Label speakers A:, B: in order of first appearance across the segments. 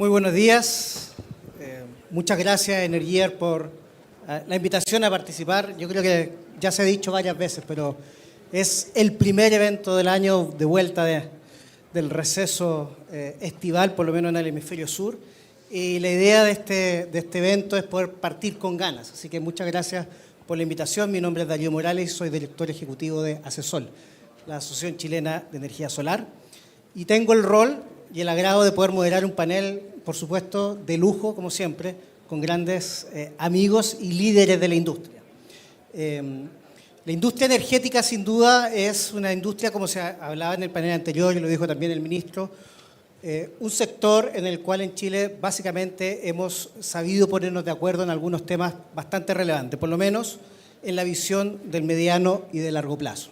A: Muy buenos días. Muchas gracias, Energier, por la invitación a participar. Yo creo que ya se ha dicho varias veces, pero es el primer evento del año de vuelta del receso estival, por lo menos en el hemisferio sur. Y la idea de este evento es poder partir con ganas. Así que muchas gracias por la invitación. Mi nombre es Darío Morales y soy director ejecutivo de ACESOL, la Asociación Chilena de Energía Solar. Y tengo el rol y el agrado de poder moderar un panel, por supuesto, de lujo, como siempre, con grandes amigos y líderes de la industria. La industria energética, sin duda, es una industria, como se hablaba en el panel anterior, y lo dijo también el ministro, un sector en el cual en Chile básicamente hemos sabido ponernos de acuerdo en algunos temas bastante relevantes, por lo menos en la visión del mediano y de largo plazo.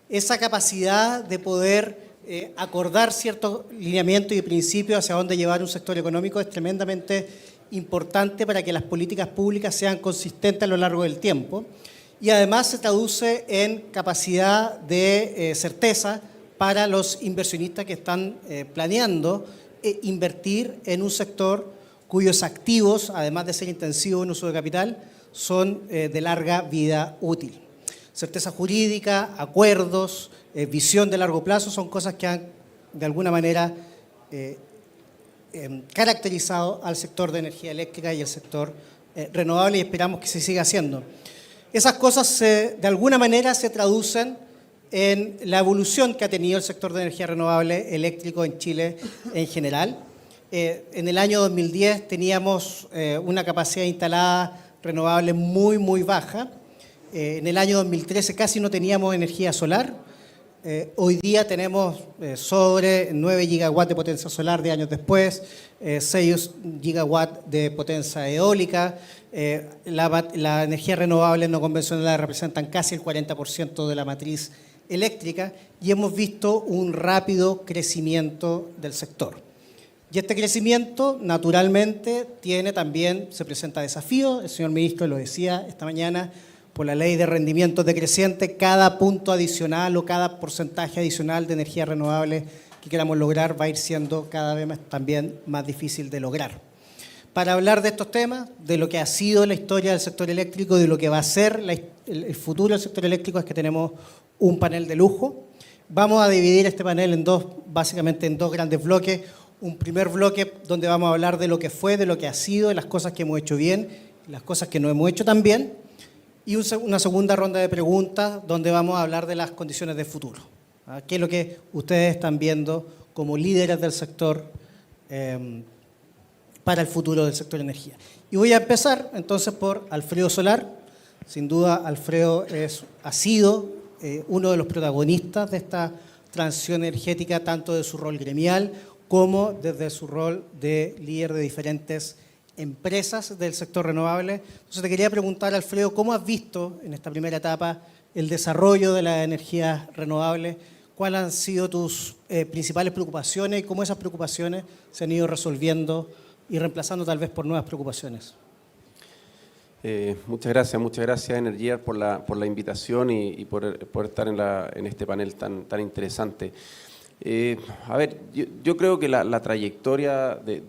A: Esa capacidad de poder acordar ciertos lineamientos y principios hacia dónde llevar un sector económico es tremendamente importante para que las políticas públicas sean consistentes a lo largo del tiempo y además se traduce en capacidad de certeza para los inversionistas que están planeando invertir en un sector cuyos activos, además de ser intensivos en uso de capital, son de larga vida útil. Certeza jurídica, acuerdos, visión de largo plazo son cosas que han de alguna manera caracterizado al sector de energía eléctrica y el sector renovable y esperamos que se siga haciendo. Esas cosas de alguna manera se traducen en la evolución que ha tenido el sector de energía renovable eléctrico en Chile en general. En el año 2010 teníamos una capacidad instalada renovable muy baja. En el año 2013 casi no teníamos energía solar. Hoy día tenemos sobre 9 gigawatts de potencia solar de años después, 6 gigawatts de potencia eólica. La energía renovable no convencional representan casi el 40% de la matriz eléctrica y hemos visto un rápido crecimiento del sector. Y este crecimiento, naturalmente, se presenta desafíos. El señor ministro lo decía esta mañana, por la ley de rendimientos decrecientes, cada punto adicional o cada porcentaje adicional de energía renovable que queramos lograr va a ir siendo cada vez también más difícil de lograr. Para hablar de estos temas, de lo que ha sido la historia del sector eléctrico, de lo que va a ser el futuro del sector eléctrico, es que tenemos un panel de lujo. Vamos a dividir este panel básicamente en dos grandes bloques. Un primer bloque donde vamos a hablar de lo que fue, de lo que ha sido, de las cosas que hemos hecho bien, las cosas que no hemos hecho tan bien. Y una segunda ronda de preguntas donde vamos a hablar de las condiciones de futuro. ¿Qué es lo que ustedes están viendo como líderes del sector para el futuro del sector de energía? Y voy a empezar entonces por Alfredo Solar. Sin duda, Alfredo ha sido uno de los protagonistas de esta transición energética, tanto de su rol gremial como desde su rol de líder de diferentes empresas del sector renovable. Entonces te quería preguntar, Alfredo, ¿cómo has visto en esta primera etapa el desarrollo de la energía renovable? ¿Cuáles han sido tus principales preocupaciones y cómo esas preocupaciones se han ido resolviendo y reemplazando tal vez por nuevas preocupaciones?
B: Muchas gracias Energier por la invitación y por estar en este panel tan interesante. Yo creo que la trayectoria de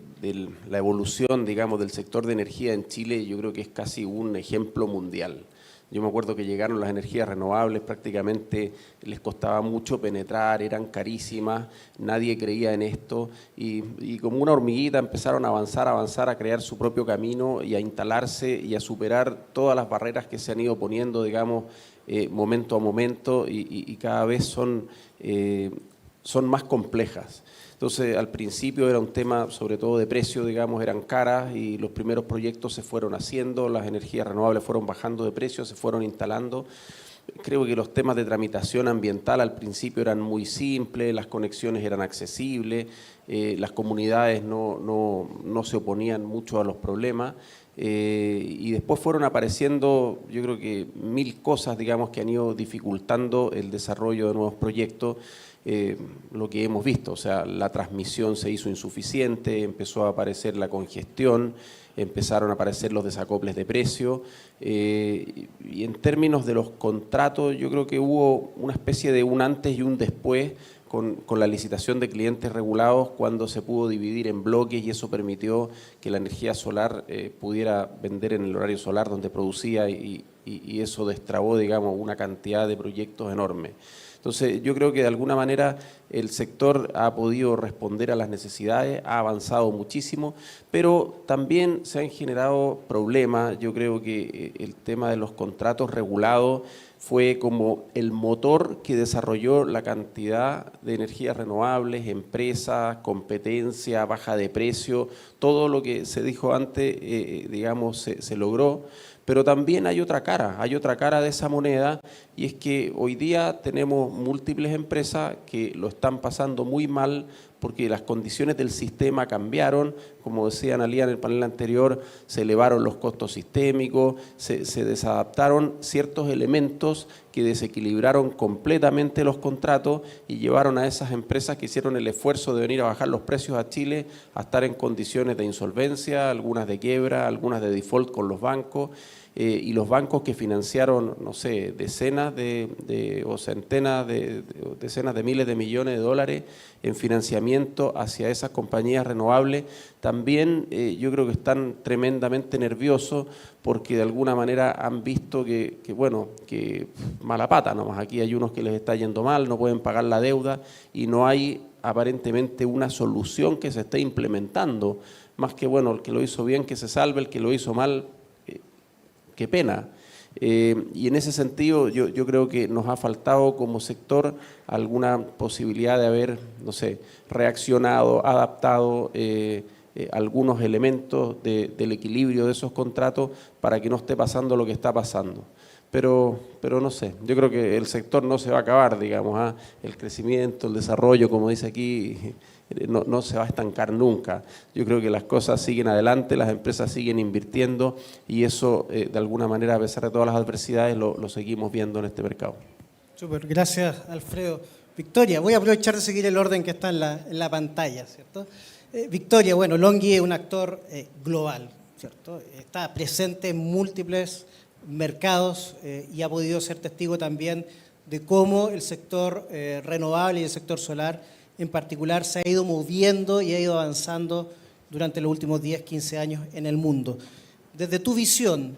B: la evolución, digamos, del sector de energía en Chile, yo creo que es casi un ejemplo mundial. Yo me acuerdo que llegaron las energías renovables, prácticamente les costaba mucho penetrar, eran carísimas, nadie creía en esto y como una hormiguita empezaron a avanzar, a crear su propio camino y a instalarse y a superar todas las barreras que se han ido poniendo, digamos, momento a momento y cada vez son más complejas. Entonces, al principio era un tema sobre todo de precio, digamos, eran caras y los primeros proyectos se fueron haciendo, las energías renovables fueron bajando de precio, se fueron instalando. Creo que los temas de tramitación ambiental al principio eran muy simples, las conexiones eran accesibles, las comunidades no se oponían mucho a los problemas. Y después fueron apareciendo, yo creo que 1000 cosas, digamos, que han ido dificultando el desarrollo de nuevos proyectos. lo que hemos visto, o sea, la transmisión se hizo insuficiente, empezó a aparecer la congestión, empezaron a aparecer los desacoples de precio, y en términos de los contratos yo creo que hubo una especie de un antes y un después con la licitación de clientes regulados, cuando se pudo dividir en bloques y eso permitió que la energía solar pudiera vender en el horario solar donde producía, y eso destrabó, digamos, una cantidad de proyectos enormes. Entonces, yo creo que de alguna manera el sector ha podido responder a las necesidades, ha avanzado muchísimo, pero también se han generado problemas. Yo creo que el tema de los contratos regulados fue como el motor que desarrolló la cantidad de energías renovables, empresas, competencia, baja de precio, todo lo que se dijo antes, digamos, se logró. Pero también hay otra cara de esa moneda, y es que hoy día tenemos múltiples empresas que lo están pasando muy mal porque las condiciones del sistema cambiaron. Como decía Analía en el panel anterior, se elevaron los costos sistémicos, se desadaptaron ciertos elementos que desequilibraron completamente los contratos y llevaron a esas empresas que hicieron el esfuerzo de venir a bajar los precios a Chile a estar en condiciones de insolvencia, algunas de quiebra, algunas de default con los bancos. Y los bancos que financiaron, no sé, decenas o centenas decenas de miles de millones de dólares en financiamiento hacia esas compañías renovables, también yo creo que están tremendamente nerviosos porque de alguna manera han visto que mala pata nomás. Aquí hay unos que les está yendo mal, no pueden pagar la deuda y no hay aparentemente una solución que se esté implementando, más que el que lo hizo bien que se salve, el que lo hizo mal, qué pena. Y en ese sentido yo creo que nos ha faltado como sector alguna posibilidad de haber, no sé, reaccionado, adaptado algunos elementos del equilibrio de esos contratos para que no esté pasando lo que está pasando. Pero no sé, yo creo que el sector no se va a acabar, digamos, el crecimiento, el desarrollo, como dice aquí, no se va a estancar nunca. Yo creo que las cosas siguen adelante, las empresas siguen invirtiendo y eso, de alguna manera, a pesar de todas las adversidades, lo seguimos viendo en este mercado.
A: Súper, gracias Alfredo. Victoria, voy a aprovechar de seguir el orden que está en la pantalla, ¿cierto? Victoria, LONGi es un actor global, ¿cierto? Está presente en múltiples mercados y ha podido ser testigo también de cómo el sector renovable y el sector solar en particular se ha ido moviendo y ha ido avanzando durante los últimos 10, 15 años en el mundo. Desde tu visión,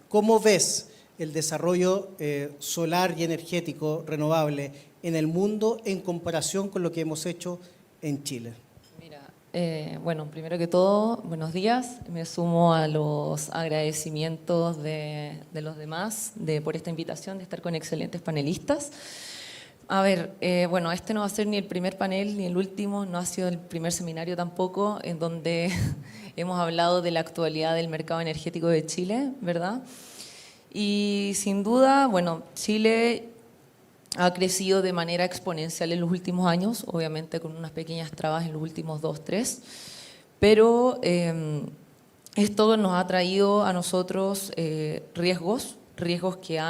A: ¿cómo ves el desarrollo solar y energético renovable en el mundo en comparación con lo que hemos hecho en Chile?
C: Primero que todo, buenos días. Me sumo a los agradecimientos de los demás por esta invitación de estar con excelentes panelistas. Este no va a ser ni el primer panel ni el último, no ha sido el primer seminario tampoco, en donde hemos hablado de la actualidad del mercado energético de Chile, ¿verdad? Y sin duda, Chile ha crecido de manera exponencial en los últimos años, obviamente con unas pequeñas trabas en los últimos 2, 3, pero esto nos ha traído a nosotros riesgos que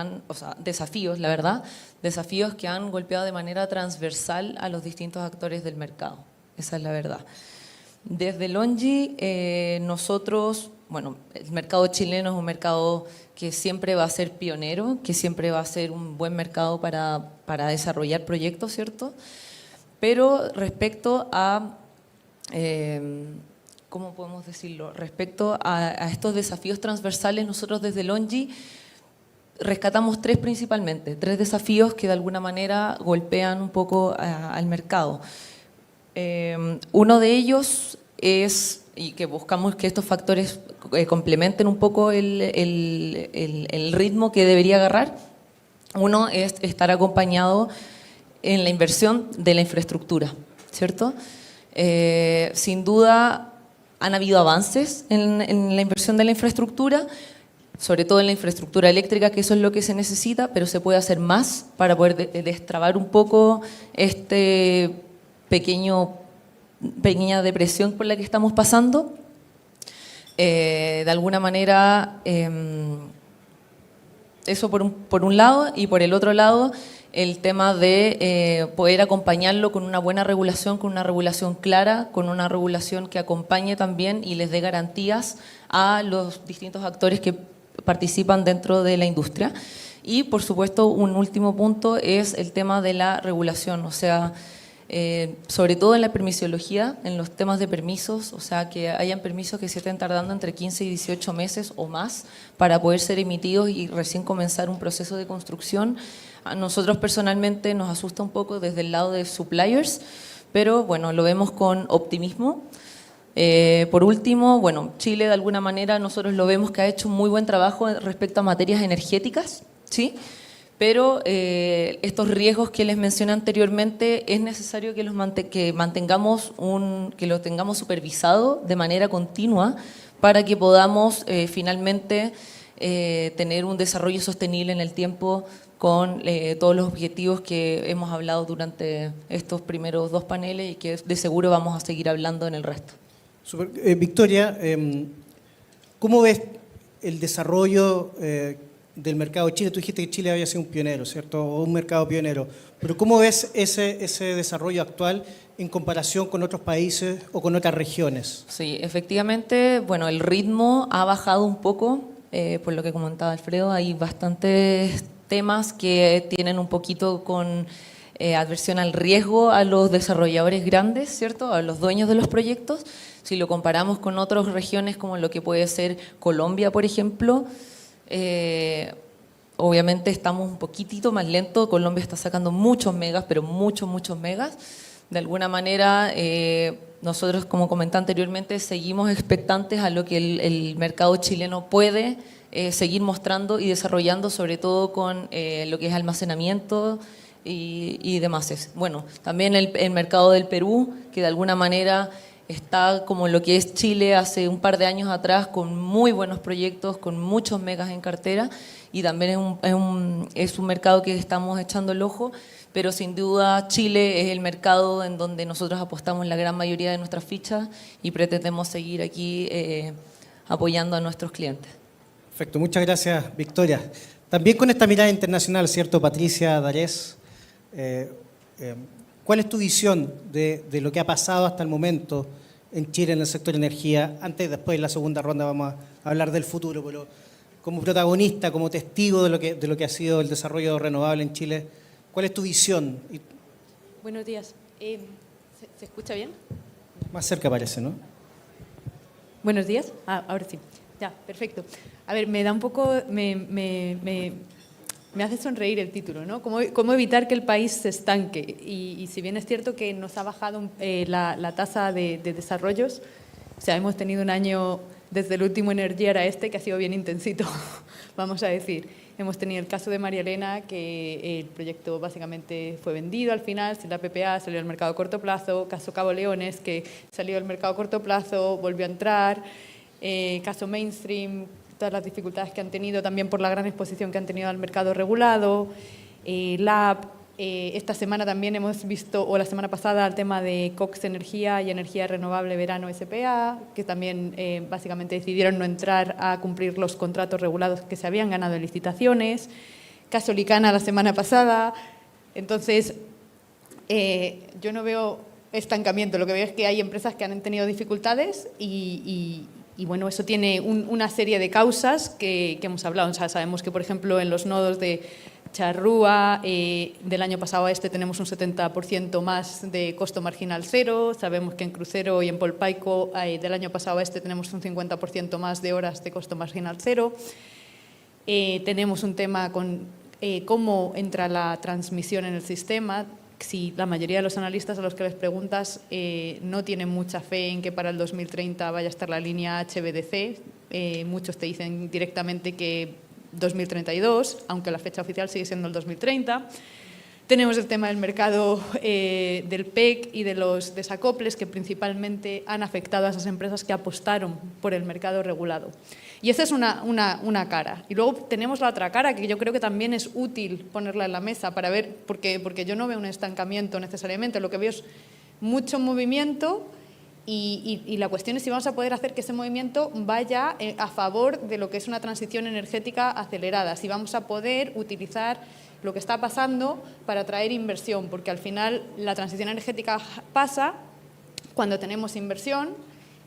C: desafíos, la verdad, desafíos que han golpeado de manera transversal a los distintos actores del mercado, esa es la verdad. Desde LONGi, nosotros, el mercado chileno es un mercado que siempre va a ser pionero, que siempre va a ser un buen mercado para desarrollar proyectos, ¿cierto? Pero respecto a, ¿cómo podemos decirlo? Respecto a estos desafíos transversales, nosotros desde LONGi rescatamos 3 principalmente, 3 desafíos que de alguna manera golpean un poco al mercado. Uno de ellos es, y que buscamos que estos factores complementen un poco el ritmo que debería agarrar, uno es estar acompañado en la inversión de la infraestructura, ¿cierto? Sin duda han habido avances en la inversión de la infraestructura, sobre todo en la infraestructura eléctrica, que eso es lo que se necesita, pero se puede hacer más para poder destrabar un poco este pequeña depresión por la que estamos pasando. De alguna manera, eso por un lado, y por el otro lado, el tema de poder acompañarlo con una buena regulación, con una regulación clara, con una regulación que acompañe también y les dé garantías a los distintos actores que participan dentro de la industria. Y, por supuesto, un último punto es el tema de la regulación, o sea, sobre todo en la permisología, en los temas de permisos, o sea, que hayan permisos que se estén tardando entre 15 y 18 meses o más para poder ser emitidos y recién comenzar un proceso de construcción. A nosotros personalmente nos asusta un poco desde el lado de suppliers, pero bueno, lo vemos con optimismo. Por último, bueno, Chile de alguna manera nosotros lo vemos que ha hecho un muy buen trabajo respecto a materias energéticas, ¿sí? Pero estos riesgos que les mencioné anteriormente es necesario que que lo tengamos supervisado de manera continua para que podamos finalmente tener un desarrollo sostenible en el tiempo con todos los objetivos que hemos hablado durante estos primeros 2 paneles y que de seguro vamos a seguir hablando en el resto.
A: Super. Victoria, ¿cómo ves el desarrollo del mercado de Chile? Tú dijiste que Chile había sido un pionero, ¿cierto? O un mercado pionero. Pero ¿cómo ves ese desarrollo actual en comparación con otros países o con otras regiones?
C: Sí, efectivamente, bueno, el ritmo ha bajado un poco, por lo que comentaba Alfredo, hay bastantes temas que tienen un poquito con adversión al riesgo a los desarrolladores grandes, ¿cierto? A los dueños de los proyectos. Si lo comparamos con otras regiones como lo que puede ser Colombia, por ejemplo, obviamente estamos un poquitito más lentos. Colombia está sacando muchos megas, pero muchos megas. De alguna manera, nosotros, como comenté anteriormente, seguimos expectantes a lo que el mercado chileno puede seguir mostrando y desarrollando, sobre todo con lo que es almacenamiento y demás. Bueno, también el mercado del Perú, que de alguna manera está como lo que es Chile hace un par de años atrás, con muy buenos proyectos, con muchos megas en cartera, y también es un mercado que estamos echando el ojo, pero sin duda Chile es el mercado en donde nosotros apostamos la gran mayoría de nuestras fichas y pretendemos seguir aquí apoyando a nuestros clientes.
A: Perfecto, muchas gracias, Victoria. También con esta mirada internacional, ¿cierto, Patricia D'Arés? ¿Cuál es tu visión de lo que ha pasado hasta el momento en Chile en el sector de energía? Antes, después, en la segunda ronda vamos a hablar del futuro, pero como protagonista, como testigo de lo que ha sido el desarrollo renovable en Chile, ¿cuál es tu visión?
D: Buenos días. ¿Se escucha bien?
A: Más cerca parece, ¿no?
D: Buenos días. Ahora sí. Ya, perfecto. A ver, me da un poco... Me hace sonreír el título, ¿no? ¿Cómo evitar que el país se estanque? Y si bien es cierto que nos ha bajado la tasa de desarrollos, o sea, hemos tenido un año desde el último Energía que ha sido bien intensito, vamos a decir. Hemos tenido el caso de María Elena, que el proyecto básicamente fue vendido al final, sin la PPA, salió al mercado a corto plazo. Caso Cabo Leones, que salió al mercado a corto plazo, volvió a entrar. Caso Mainstream, todas las dificultades que han tenido también por la gran exposición que han tenido al mercado regulado. Esta semana también hemos visto, o la semana pasada, el tema de Cox Energía y Energía Renovable Verano SPA, que también básicamente decidieron no entrar a cumplir los contratos regulados que se habían ganado en licitaciones. Caso Licana la semana pasada. Entonces, yo no veo estancamiento, lo que veo es que hay empresas que han tenido dificultades y bueno, eso tiene una serie de causas que hemos hablado. O sea, sabemos que, por ejemplo, en los nodos de Charrúa, del año pasado a este tenemos un 70% más de costo marginal cero. Sabemos que en Crucero y en Polpaico, del año pasado a este tenemos un 50% más de horas de costo marginal cero. Tenemos un tema con cómo entra la transmisión en el sistema. Si la mayoría de los analistas a los que les preguntas no tienen mucha fe en que para el 2030 vaya a estar la línea HVDC, muchos te dicen directamente que 2032, aunque la fecha oficial sigue siendo el 2030. Tenemos el tema del mercado del PEC y de los desacoples, que principalmente han afectado a esas empresas que apostaron por el mercado regulado. Y esa es una cara. Y luego tenemos la otra cara, que yo creo que también es útil ponerla en la mesa para ver, porque yo no veo un estancamiento necesariamente, lo que veo es mucho movimiento y la cuestión es si vamos a poder hacer que ese movimiento vaya a favor de lo que es una transición energética acelerada, si vamos a poder utilizar lo que está pasando para atraer inversión, porque al final la transición energética pasa cuando tenemos inversión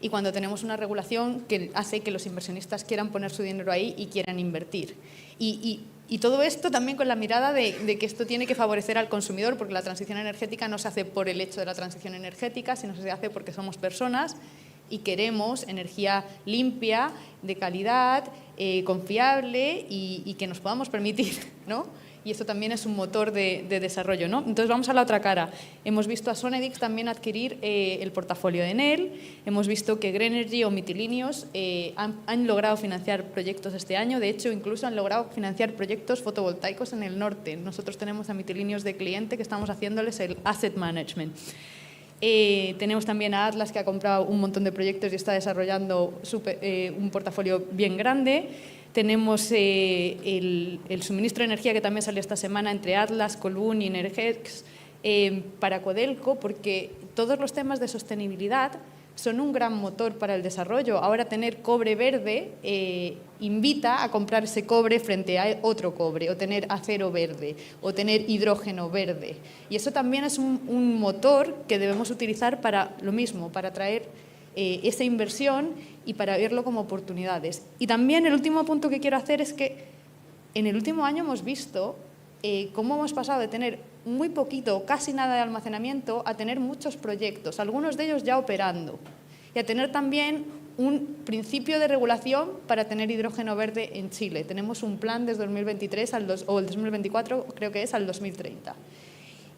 D: y cuando tenemos una regulación que hace que los inversionistas quieran poner su dinero ahí y quieran invertir. Y todo esto también con la mirada de que esto tiene que favorecer al consumidor, porque la transición energética no se hace por el hecho de la transición energética, sino se hace porque somos personas y queremos energía limpia, de calidad, confiable y que nos podamos permitir, ¿no? Y esto también es un motor de desarrollo, ¿no? Entonces vamos a la otra cara. Hemos visto a Sonedix también adquirir el portafolio de Enel, hemos visto que Grenergy o Mytilineos han logrado financiar proyectos este año, de hecho incluso han logrado financiar proyectos fotovoltaicos en el norte. Nosotros tenemos a Mytilineos de cliente que estamos haciéndoles el asset management. Tenemos también a Atlas, que ha comprado un montón de proyectos y está desarrollando un portafolio bien grande. Tenemos el suministro de energía que también salió esta semana entre Atlas, Colbún y Energex para Codelco, porque todos los temas de sostenibilidad son un gran motor para el desarrollo. Ahora tener cobre verde invita a comprar ese cobre frente a otro cobre, o tener acero verde, o tener hidrógeno verde. Y eso también es un motor que debemos utilizar para lo mismo, para atraer esa inversión y para verlo como oportunidades. Y también el último punto que quiero hacer es que en el último año hemos visto cómo hemos pasado de tener muy poquito o casi nada de almacenamiento a tener muchos proyectos, algunos de ellos ya operando, y a tener también un principio de regulación para tener hidrógeno verde en Chile. Tenemos un plan desde 2023 o el 2024, creo que es, al 2030.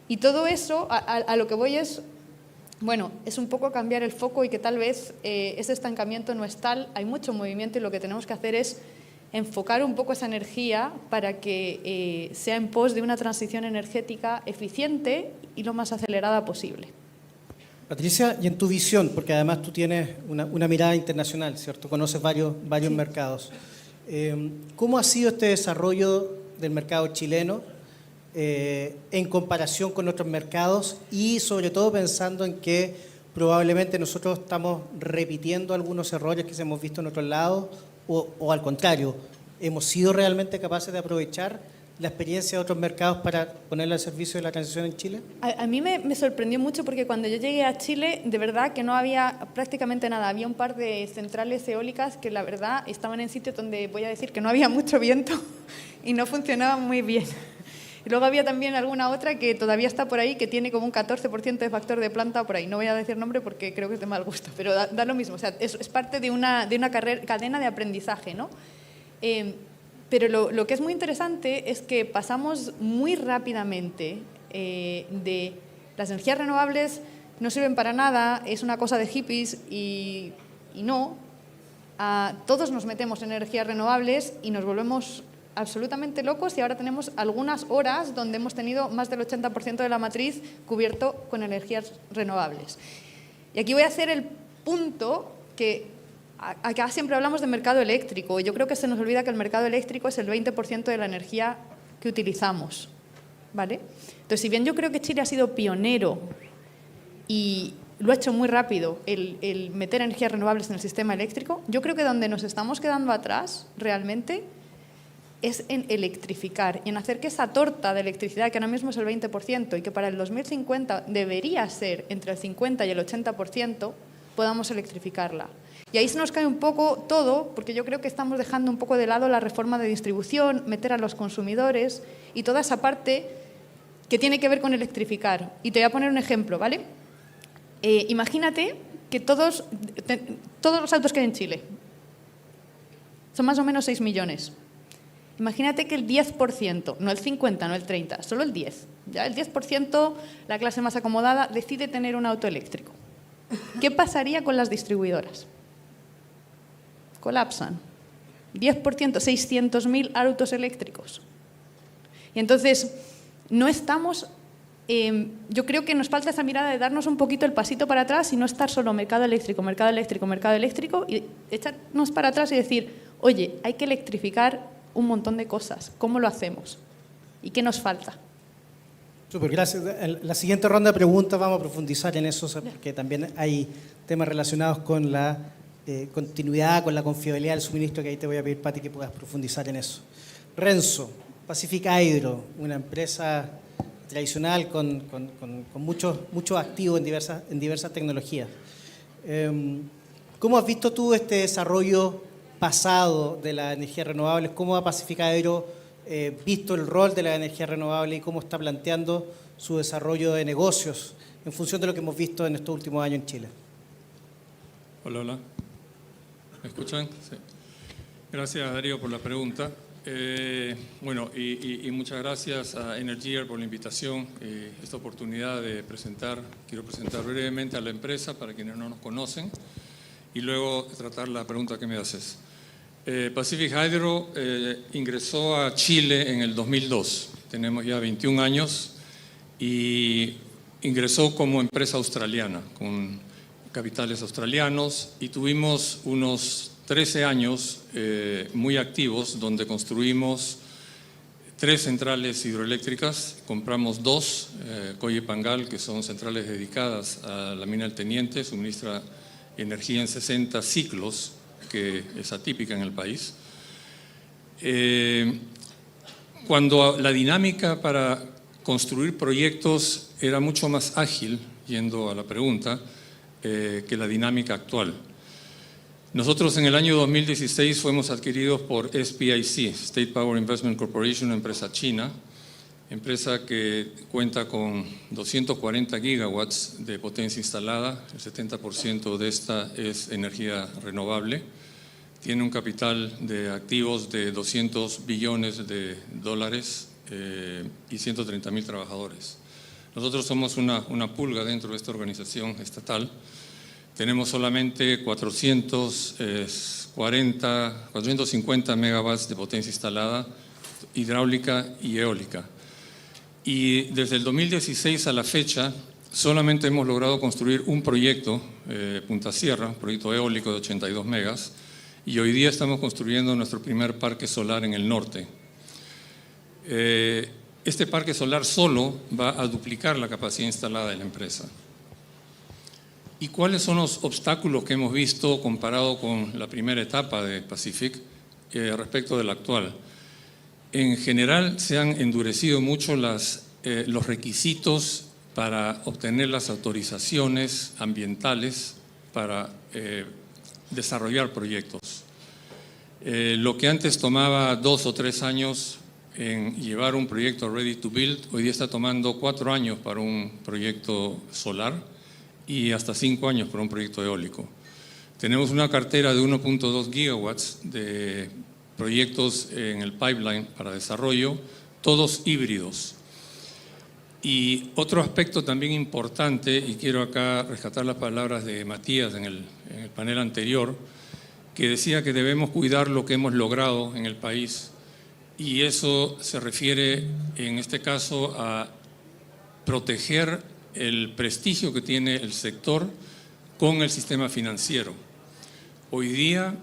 D: Y todo eso, a lo que voy es, bueno, es un poco cambiar el foco y que tal vez ese estancamiento no es tal, hay mucho movimiento y lo que tenemos que hacer es enfocar un poco esa energía para que sea en pos de una transición energética eficiente y lo más acelerada posible.
A: Patricia, y en tu visión, porque además tú tienes una mirada internacional, ¿cierto? Conoces varios sí. mercados. ¿Cómo ha sido este desarrollo del mercado chileno en comparación con otros mercados y sobre todo pensando en que probablemente nosotros estamos repitiendo algunos errores que hemos visto en otros lados o al contrario, hemos sido realmente capaces de aprovechar la experiencia de otros mercados para ponerla al servicio de la transición en Chile?
D: A mí me sorprendió mucho porque cuando yo llegué a Chile, de verdad que no había prácticamente nada. Había un par de centrales eólicas que la verdad estaban en sitios donde voy a decir que no había mucho viento y no funcionaban muy bien. Y luego había también alguna otra que todavía está por ahí, que tiene como un 14% de factor de planta por ahí. No voy a decir nombre porque creo que es de mal gusto, pero da lo mismo. O sea, es parte de una cadena de aprendizaje, ¿no? Pero lo que es muy interesante es que pasamos muy rápidamente de las energías renovables no sirven para nada, es una cosa de hippies y no. Todos nos metemos en energías renovables y nos volvemos absolutamente locos y ahora tenemos algunas horas donde hemos tenido más del 80% de la matriz cubierto con energías renovables. Y aquí voy a hacer el punto que acá siempre hablamos de mercado eléctrico y yo creo que se nos olvida que el mercado eléctrico es el 20% de la energía que utilizamos, ¿vale? Entonces, si bien yo creo que Chile ha sido pionero y lo ha hecho muy rápido el meter energías renovables en el sistema eléctrico, yo creo que donde nos estamos quedando atrás realmente es en electrificar y en hacer que esa torta de electricidad, que ahora mismo es el 20% y que para el 2050 debería ser entre el 50 y el 80%, podamos electrificarla. Y ahí se nos cae un poco todo, porque yo creo que estamos dejando un poco de lado la reforma de distribución, meter a los consumidores y toda esa parte que tiene que ver con electrificar. Y te voy a poner un ejemplo, ¿vale? Imagínate que todos los autos que hay en Chile son más o menos 6 millones. Imagínate que el 10%, no el 50, no el 30, solo el 10%, ya el 10%, la clase más acomodada, decide tener un auto eléctrico. ¿Qué pasaría con las distribuidoras? Colapsan. 10%, 600.000 autos eléctricos. Y entonces, no estamos... yo creo que nos falta esa mirada de darnos un poquito el pasito para atrás y no estar solo mercado eléctrico, mercado eléctrico, mercado eléctrico y echarnos para atrás y decir, oye, hay que electrificar un montón de cosas. ¿Cómo lo hacemos? ¿Y qué nos falta?
A: Súper, gracias. En la siguiente ronda de preguntas vamos a profundizar en eso, porque también hay temas relacionados con la continuidad, con la confiabilidad del suministro, que ahí te voy a pedir, Pati, que puedas profundizar en eso. Renzo, Pacific Hydro, una empresa tradicional con muchos activos en diversas tecnologías. ¿Cómo has visto tú este desarrollo pasado de las energías renovables? ¿Cómo ha Pacific Hydro visto el rol de las energías renovables y cómo está planteando su desarrollo de negocios en función de lo que hemos visto en estos últimos años en Chile?
E: Hola, hola. ¿Me escuchan? Sí. Gracias, Darío, por la pregunta. Bueno, y muchas gracias a Energear por la invitación, esta oportunidad de quiero presentar brevemente a la empresa para quienes no nos conocen y luego tratar la pregunta que me haces. Pacific Hydro ingresó a Chile en el 2002, tenemos ya 21 años y ingresó como empresa australiana, con capitales australianos y tuvimos unos 13 años muy activos donde construimos 3 centrales hidroeléctricas, compramos 2, Colle y Pangal, que son centrales dedicadas a la mina del Teniente, suministra energía en 60 ciclos, que es atípica en el país. Cuando la dinámica para construir proyectos era mucho más ágil, yendo a la pregunta, que la dinámica actual. Nosotros en el año 2016 fuimos adquiridos por SPIC, State Power Investment Corporation, una empresa china, empresa que cuenta con 240 gigawatts de potencia instalada, el 70% de esta es energía renovable, tiene un capital de activos de 200 billones de dólares y 130.000 trabajadores. Nosotros somos una pulga dentro de esta organización estatal. Tenemos solamente 450 megawatts de potencia instalada, hidráulica y eólica. Y desde el 2016 a la fecha, solamente hemos logrado construir un proyecto, Punta Sierra, un proyecto eólico de 82 megas, y hoy día estamos construyendo nuestro primer parque solar en el norte. Este parque solar solo va a duplicar la capacidad instalada de la empresa. ¿Y cuáles son los obstáculos que hemos visto comparado con la primera etapa de Pacific respecto de la actual? En general se han endurecido mucho los requisitos para obtener las autorizaciones ambientales para desarrollar proyectos. Lo que antes tomaba 2 o 3 años en llevar un proyecto ready to build, hoy día está tomando 4 años para un proyecto solar y hasta 5 años para un proyecto eólico. Tenemos una cartera de 1.2 gigawatts de proyectos en el pipeline para desarrollo, todos híbridos. Y otro aspecto también importante, y quiero acá rescatar las palabras de Matías en el panel anterior, que decía que debemos cuidar lo que hemos logrado en el país, y eso se refiere en este caso a proteger el prestigio que tiene el sector con el sistema financiero. Hoy día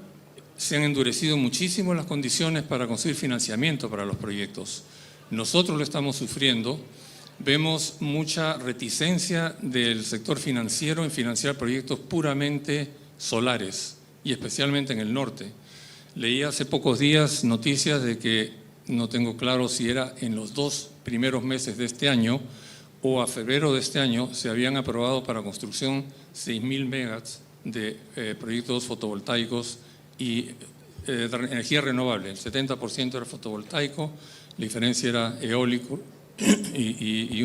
E: se han endurecido muchísimo las condiciones para conseguir financiamiento para los proyectos. Nosotros lo estamos sufriendo, vemos mucha reticencia del sector financiero en financiar proyectos puramente solares y especialmente en el norte. Leí hace pocos días noticias de que, no tengo claro si era en los 2 primeros meses de este año o a febrero de este año, se habían aprobado para construcción 6.000 megas de proyectos fotovoltaicos y de energía renovable. El 70% era fotovoltaico, la diferencia era eólico y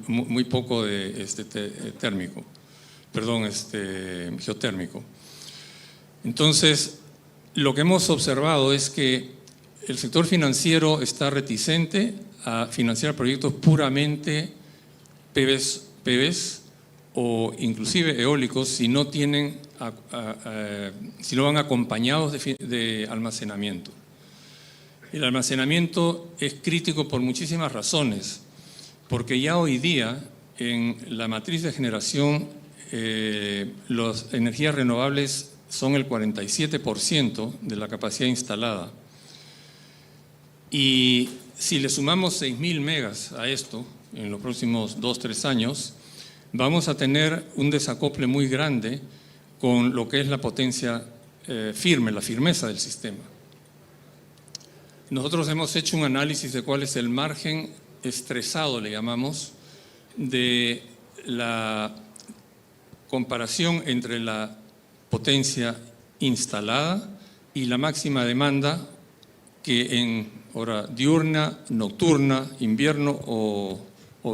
E: muy poco de térmico, geotérmico. Entonces, lo que hemos observado es que el sector financiero está reticente a financiar proyectos puramente PVs o inclusive eólicos si no van acompañados de almacenamiento. El almacenamiento es crítico por muchísimas razones, porque ya hoy día en la matriz de generación las energías renovables son el 47% de la capacidad instalada. Y si le sumamos 6.000 megas a esto, en los próximos 2-3 años, vamos a tener un desacople muy grande con lo que es la potencia firme, la firmeza del sistema. nosotros hemos hecho un análisis de cuál es el margen estresado, le llamamos, de la comparación entre la potencia instalada y la máxima demanda que en hora diurna, nocturna, invierno o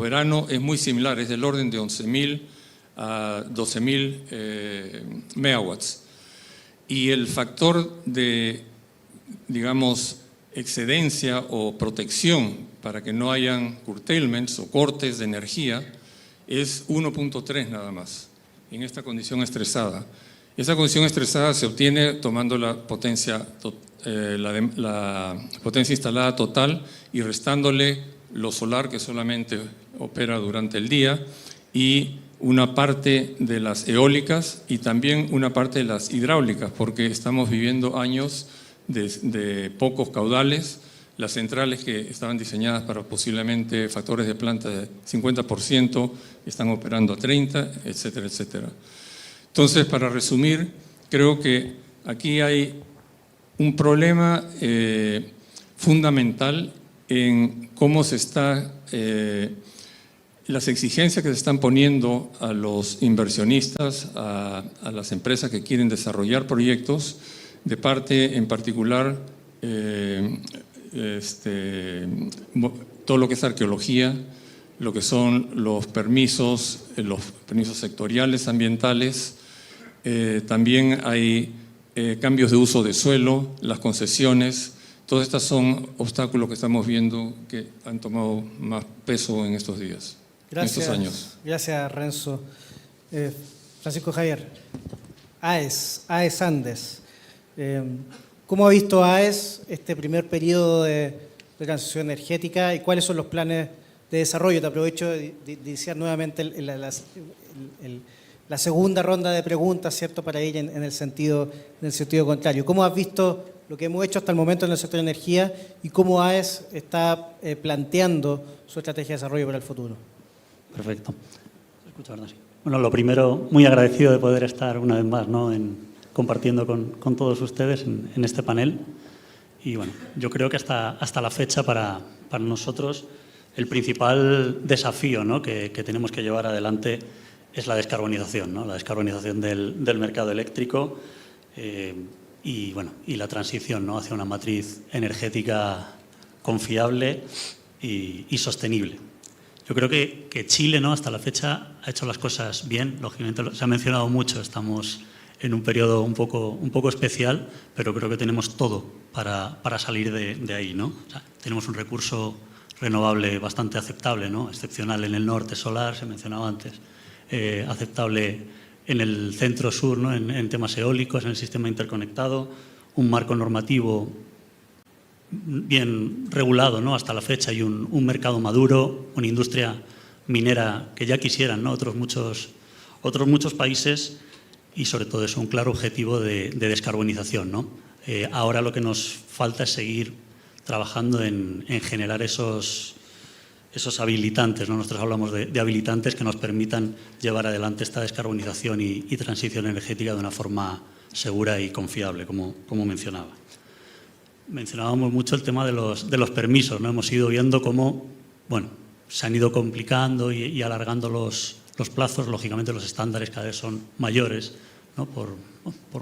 E: verano es muy similar, es del orden de 11.000 a 12.000 megawatts. Y el factor de, digamos, excedencia o protección para que no hayan curtailments o cortes de energía es 1.3 nada más, en esta condición estresada. Esa condición estresada se obtiene tomando la potencia instalada total y restándole lo solar que solamente opera durante el día y una parte de las eólicas y también una parte de las hidráulicas, porque estamos viviendo años de pocos caudales. Las centrales que estaban diseñadas para posiblemente factores de planta de 50% están operando a 30%, etcétera, etcétera. Entonces, para resumir, creo que aquí hay un problema fundamental en cómo se está, las exigencias que se están poniendo a los inversionistas, a las empresas que quieren desarrollar proyectos, de parte en particular todo lo que es arqueología, lo que son los permisos sectoriales ambientales, también hay cambios de uso de suelo, las concesiones. Todos estos son obstáculos que estamos viendo que han tomado más peso en estos días, en estos años.
A: Gracias, Renzo. Francisco Javier, AES Andes. ¿Cómo ha visto AES este primer periodo de transición energética y cuáles son los planes de desarrollo? Te aprovecho de iniciar nuevamente la segunda ronda de preguntas, ¿cierto?, para ir en el sentido contrario. ¿Cómo has visto lo que hemos hecho hasta el momento en el sector de energía y cómo AES está planteando su estrategia de desarrollo para el futuro?
F: Perfecto. ¿Se escucha, verdad? Sí. Bueno, lo primero, muy agradecido de poder estar una vez más, ¿no?, compartiendo con todos ustedes en este panel. Y bueno, yo creo que hasta la fecha para nosotros el principal desafío, ¿no?, que tenemos que llevar adelante es la descarbonización, ¿no?, la descarbonización del mercado eléctrico y la transición, ¿no?, hacia una matriz energética confiable y sostenible. Yo creo que Chile, ¿no?, hasta la fecha ha hecho las cosas bien. Lógicamente se ha mencionado mucho, estamos en un periodo un poco especial, pero creo que tenemos todo para salir de ahí, ¿no? O sea, tenemos un recurso renovable bastante aceptable, ¿no?, excepcional en el norte, solar, se mencionaba antes, aceptable en el centro-sur, ¿no?, en temas eólicos, en el sistema interconectado, un marco normativo bien regulado, ¿no?, hasta la fecha, y un mercado maduro, una industria minera que ya quisieran, ¿no?, otros muchos países, y sobre todo eso, un claro objetivo de descarbonización, ¿no? Ahora lo que nos falta es seguir trabajando en generar esos habilitantes, ¿no? Nosotros hablamos de habilitantes que nos permitan llevar adelante esta descarbonización y transición energética de una forma segura y confiable, como mencionaba. Mencionábamos mucho el tema de los permisos, ¿no? Hemos ido viendo cómo, bueno, se han ido complicando y alargando los plazos. Lógicamente los estándares cada vez son mayores, ¿no?, por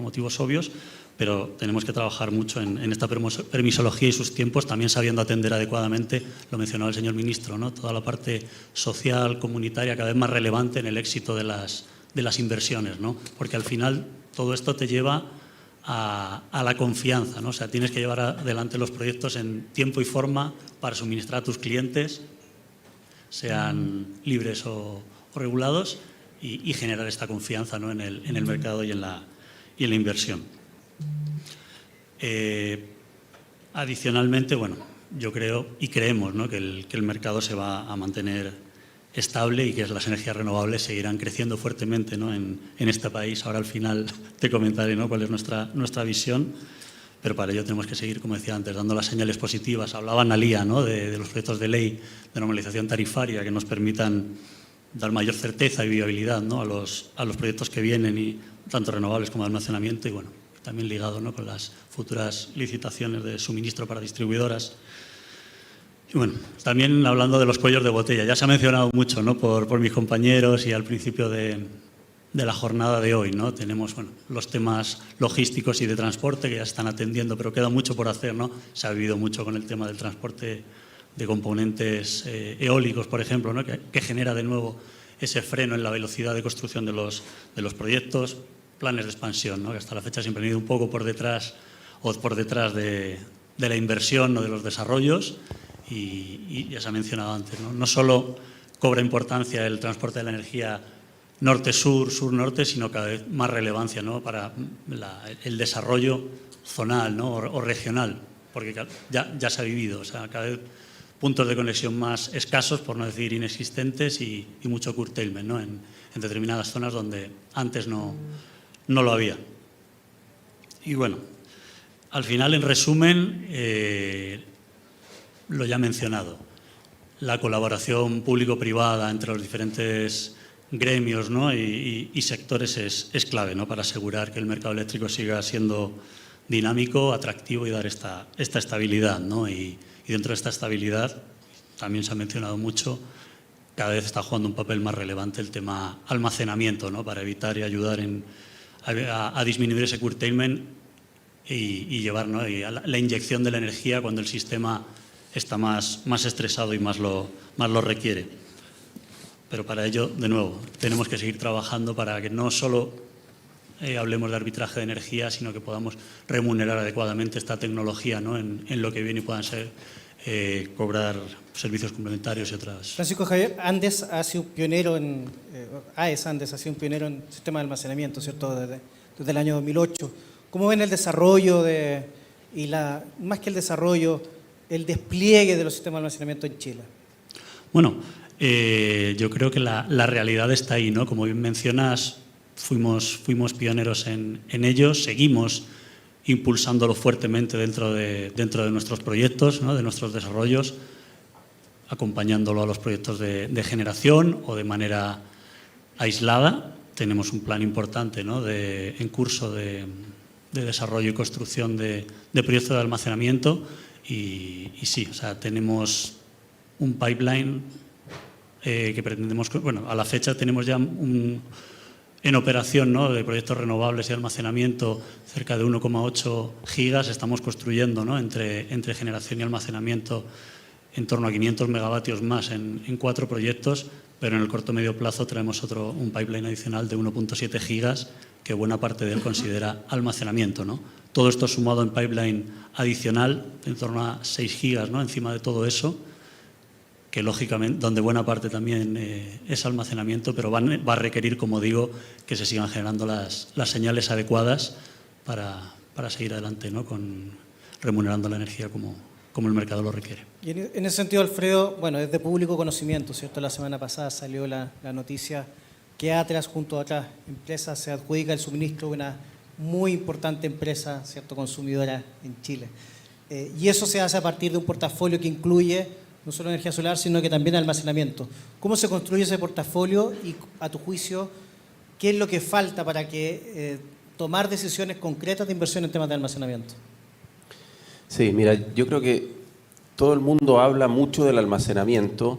F: motivos obvios, pero tenemos que trabajar mucho en esta permisología y sus tiempos, también sabiendo atender adecuadamente, lo mencionaba el señor ministro, ¿no?, toda la parte social, comunitaria, cada vez más relevante en el éxito de las inversiones, ¿no?, porque al final todo esto te lleva a la confianza, ¿no? O sea, tienes que llevar adelante los proyectos en tiempo y forma para suministrar a tus clientes, sean libres o regulados, y generar esta confianza, ¿no?, en el mercado y en la inversión. Adicionalmente, bueno, yo creo y creemos, ¿no?, que el mercado se va a mantener estable y que las energías renovables seguirán creciendo fuertemente, ¿no?, en este país. Ahora al final te comentaré, ¿no?, cuál es nuestra visión, pero para ello tenemos que seguir, como decía antes, dando las señales positivas. Hablaba Analía, ¿no?, de los proyectos de ley de normalización tarifaria que nos permitan dar mayor certeza y viabilidad, ¿no?, a los proyectos que vienen, y tanto renovables como de almacenamiento. Y bueno, también ligado, ¿no?, con las futuras licitaciones de suministro para distribuidoras. Y bueno, también hablando de los cuellos de botella, ya se ha mencionado mucho, ¿no?, por mis compañeros y al principio de la jornada de hoy, ¿no? Tenemos, bueno, los temas logísticos y de transporte que ya se están atendiendo, pero queda mucho por hacer, ¿no? Se ha vivido mucho con el tema del transporte de componentes eólicos, por ejemplo, ¿no?, que genera de nuevo ese freno en la velocidad de construcción de los proyectos, planes de expansión, ¿no?, que hasta la fecha siempre han ido un poco por detrás de la inversión o de los desarrollos, y ya se ha mencionado antes, ¿no? No solo cobra importancia el transporte de la energía norte-sur, sur-norte, sino cada vez más relevancia, ¿no?, para el desarrollo zonal, ¿no?, o regional, porque ya se ha vivido, o sea, cada vez puntos de conexión más escasos, por no decir inexistentes, y mucho curtailment, ¿no?, en determinadas zonas donde antes no lo había. Y bueno, al final, en resumen, lo ya mencionado, la colaboración público-privada entre los diferentes gremios, ¿no?, y sectores es clave, ¿no?, para asegurar que el mercado eléctrico siga siendo dinámico, atractivo y dar esta estabilidad, ¿no? Y dentro de esta estabilidad, también se ha mencionado mucho, cada vez está jugando un papel más relevante el tema almacenamiento, ¿no?, para evitar y ayudar a disminuir ese curtailment y llevar, ¿no?, y a la inyección de la energía cuando el sistema está más estresado y más lo requiere. Pero para ello, de nuevo, tenemos que seguir trabajando para que no solo hablemos de arbitraje de energía, sino que podamos remunerar adecuadamente esta tecnología, ¿no?, en lo que viene, y puedan ser cobrar servicios complementarios y otras.
A: Francisco Javier, Andes ha sido un pionero AES Andes ha sido un pionero en sistema de almacenamiento, ¿cierto?, desde el año 2008. ¿Cómo ven el desarrollo más que el desarrollo, el despliegue de los sistemas de almacenamiento en Chile?
F: Bueno, yo creo que la realidad está ahí, ¿no? Como bien mencionas, fuimos pioneros en ellos, seguimos impulsándolo fuertemente dentro de nuestros proyectos, ¿no?, de nuestros desarrollos, acompañándolo a los proyectos de generación o de manera aislada. Tenemos un plan importante, ¿no?, en curso de desarrollo y construcción de proyectos de almacenamiento, y sí, o sea, tenemos un pipeline que pretendemos, bueno, a la fecha tenemos ya en operación, ¿no?, de proyectos renovables y almacenamiento cerca de 1,8 gigas. Estamos construyendo, ¿no?, entre generación y almacenamiento en torno a 500 megavatios más en 4 proyectos, pero en el corto medio plazo traemos un pipeline adicional de 1,7 gigas, que buena parte de él considera almacenamiento, ¿no? Todo esto sumado en pipeline adicional, en torno a 6 gigas, ¿no?, encima de todo eso, que lógicamente, donde buena parte también es almacenamiento, pero va a requerir, como digo, que se sigan generando las señales adecuadas para seguir adelante, ¿no?, remunerando la energía como el mercado lo requiere.
A: Y en ese sentido, Alfredo, bueno, es de público conocimiento, ¿cierto? La semana pasada salió la noticia que Atlas, junto a otras empresas, se adjudica el suministro de una muy importante empresa, ¿cierto?, consumidora en Chile. Y eso se hace a partir de un portafolio que incluye no solo energía solar, sino que también almacenamiento. ¿Cómo se construye ese portafolio y, a tu juicio, qué es lo que falta para tomar decisiones concretas de inversión en temas de almacenamiento?
B: Sí, mira, yo creo que todo el mundo habla mucho del almacenamiento.